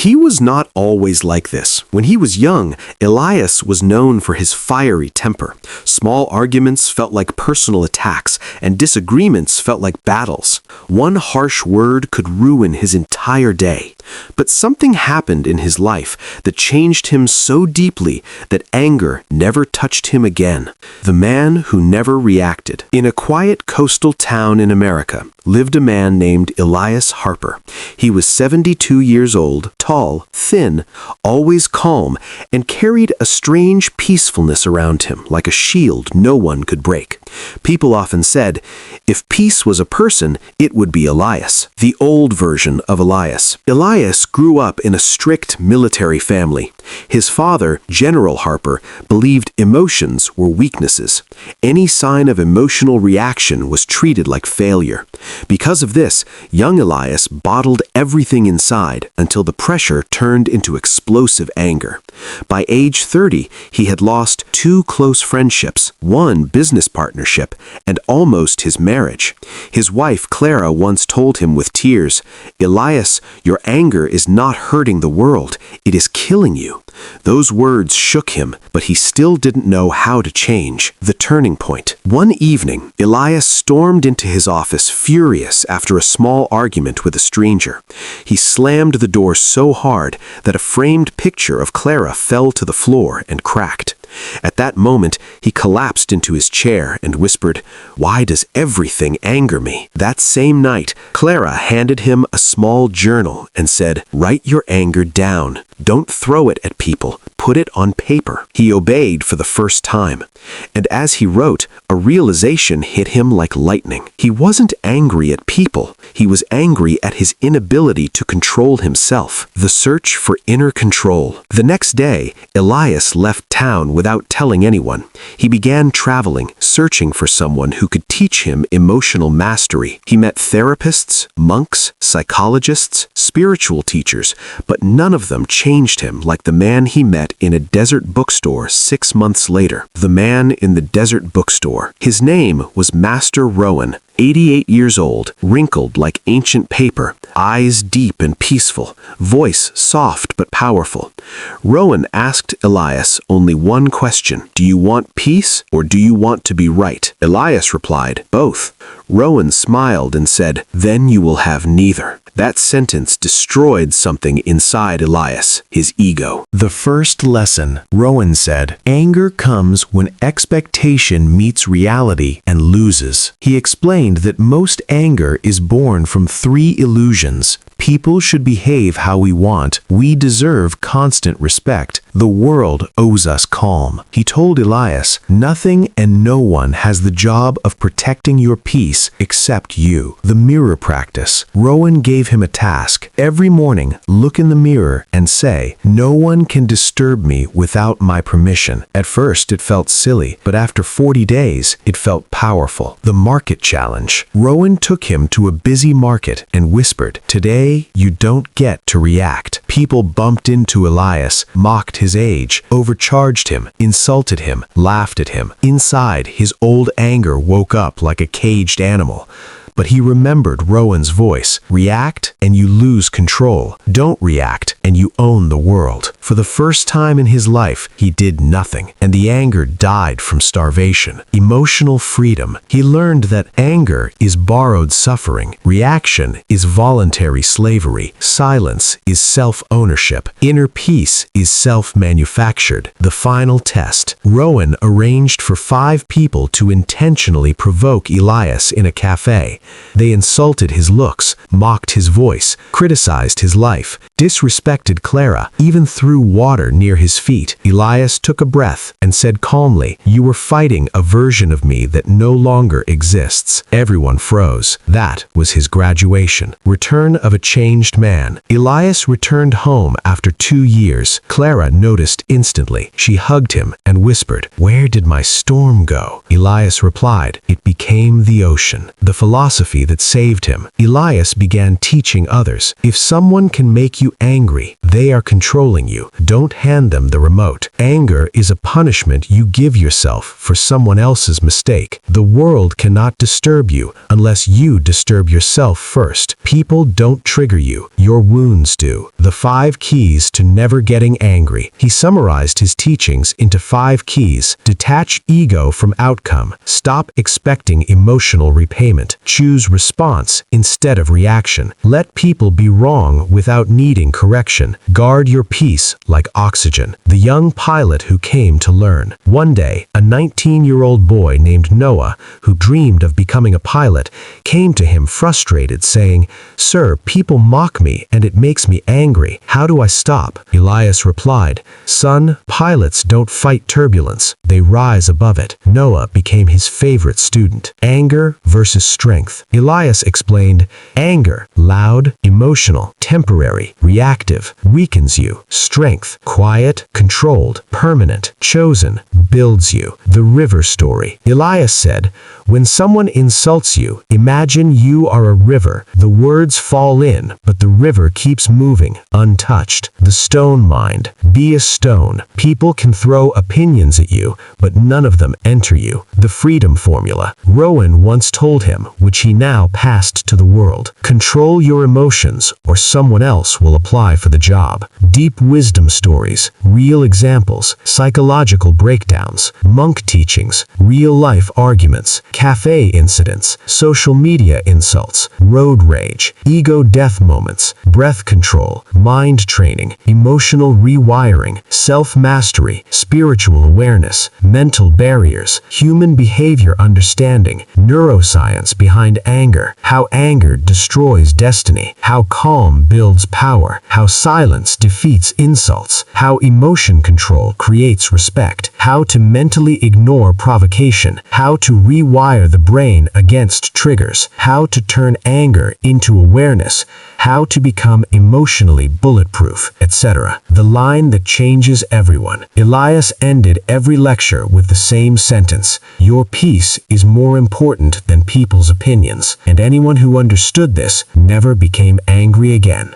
he was not always like this. When he was young, Elias was known for his fiery temper. Small arguments felt like personal attacks, and disagreements felt like battles. One harsh word could ruin his entire day. But something happened in his life that changed him so deeply that anger never touched him again. The man who never reacted. In a quiet coastal town in America lived a man named Elias Harper. He was 72 years old, tall, thin, always calm, and carried a strange peacefulness around him, like a shield no one could break. People often said, if peace was a person, it would be Elias, the old version of Elias. Elias grew up in a strict military family. His father, General Harper, believed emotions were weaknesses. Any sign of emotional reaction was treated like failure. Because of this, young Elias bottled everything inside until the pressure turned into explosive anger. By age 30, he had lost 2 close friendships, 1 business partnership, and almost his marriage. His wife, Clara, once told him with tears, "Elias, your anger is not hurting the world, it is killing you." Those words shook him, but he still didn't know how to change. The turning point. One evening, Elias stormed into his office furious after a small argument with a stranger. He slammed the door so hard that a framed picture of Clara fell to the floor and cracked. At that moment, he collapsed into his chair and whispered, "Why does everything anger me?" That same night, Clara handed him a small journal and said, "Write your anger down. Don't throw it at people. Put it on paper." He obeyed for the first time. And as he wrote, a realization hit him like lightning. He wasn't angry at people. He was angry at his inability to control himself. The search for inner control. The next day, Elias left town without telling anyone. He began traveling, searching for someone who could teach him emotional mastery. He met therapists, monks, psychologists, spiritual teachers, but none of them changed him like the man he met in a desert bookstore 6 months later. The man in the desert bookstore. His name was Master Rowan, 88 years old, wrinkled like ancient paper, eyes deep and peaceful, voice soft but powerful. Rowan asked Elias only one question: "Do you want peace or do you want to be right?" Elias replied, "Both." Rowan smiled and said, "Then you will have neither." That sentence destroyed something inside Elias, his ego. The first lesson, Rowan said, anger comes when expectation meets reality and loses. He explained that most anger is born from 3 illusions. People should behave how we want. We deserve constant respect. The world owes us calm. He told Elias, nothing and no one has the job of protecting your peace except you. The mirror practice. Rowan gave him a task. Every morning, look in the mirror and say, "No one can disturb me without my permission." At first, it felt silly, but after 40 days, it felt powerful. The market challenge. Rowan took him to a busy market and whispered, "Today, you don't get to react." People bumped into Elias, mocked his age, overcharged him, insulted him, laughed at him. Inside, his old anger woke up like a caged animal. But he remembered Rowan's voice. React and you lose control. Don't react and you own the world. For the first time in his life, he did nothing, and the anger died from starvation. Emotional freedom. He learned that anger is borrowed suffering. Reaction is voluntary slavery. Silence is self-ownership. Inner peace is self-manufactured. The final test. Rowan arranged for 5 people to intentionally provoke Elias in a cafe. They insulted his looks, mocked his voice, criticized his life, disrespected Clara, even threw water near his feet. Elias took a breath and said calmly, "You were fighting a version of me that no longer exists." Everyone froze. That was his graduation. Return of a changed man. Elias returned home after 2 years. Clara noticed instantly. She hugged him and whispered, "Where did my storm go?" Elias replied, "It became the ocean." The philosophy that saved him. Elias began teaching others. If someone can make you angry, angry. They are controlling you. Don't hand them the remote. Anger is a punishment you give yourself for someone else's mistake. The world cannot disturb you unless you disturb yourself first. People don't trigger you. Your wounds do. The 5 keys to never getting angry. He summarized his teachings into 5 keys. Detach ego from outcome. Stop expecting emotional repayment. Choose response instead of reaction. Let people be wrong without needing correction. Guard your peace like oxygen. The young pilot who came to learn. One day, a 19-year-old boy named Noah, who dreamed of becoming a pilot, came to him frustrated, saying, "Sir, people mock me and it makes me angry. How do I stop?" Elias replied, "Son, pilots don't fight turbulence. They rise above it." Noah became his favorite student. Anger versus strength. Elias explained, anger, loud, emotional, temporary, reactive, weakens you. Strength, quiet, controlled, permanent, chosen, builds you. The river story. Elias said, when someone insults you, imagine you are a river. The words fall in, but the river keeps moving, untouched. The stone mind. Be a stone. People can throw opinions at you, but none of them enter you. The freedom formula. Rowan once told him, which he now passed to the world. Control your emotions, or someone else will apply for the job. Deep wisdom stories. Real examples. Psychological breakdowns. Monk teachings. Real-life arguments. Cafe incidents. Social media insults. Road rage. Ego death moments. Breath control. Mind training. Emotional rewiring. Self-mastery. Spiritual awareness. Mental barriers. Human behavior understanding. Neuroscience behind anger. How anger destroys destiny. How calm builds power. How silence defeats insults. How emotion control creates respect. How to mentally ignore provocation. How to rewire the brain against triggers. How to turn anger into awareness. How to become emotionally bulletproof, etc. The line that changes everyone. Elias ended every lecture with the same sentence: your peace is more important than people's opinions. And anyone who understood this never became angry again.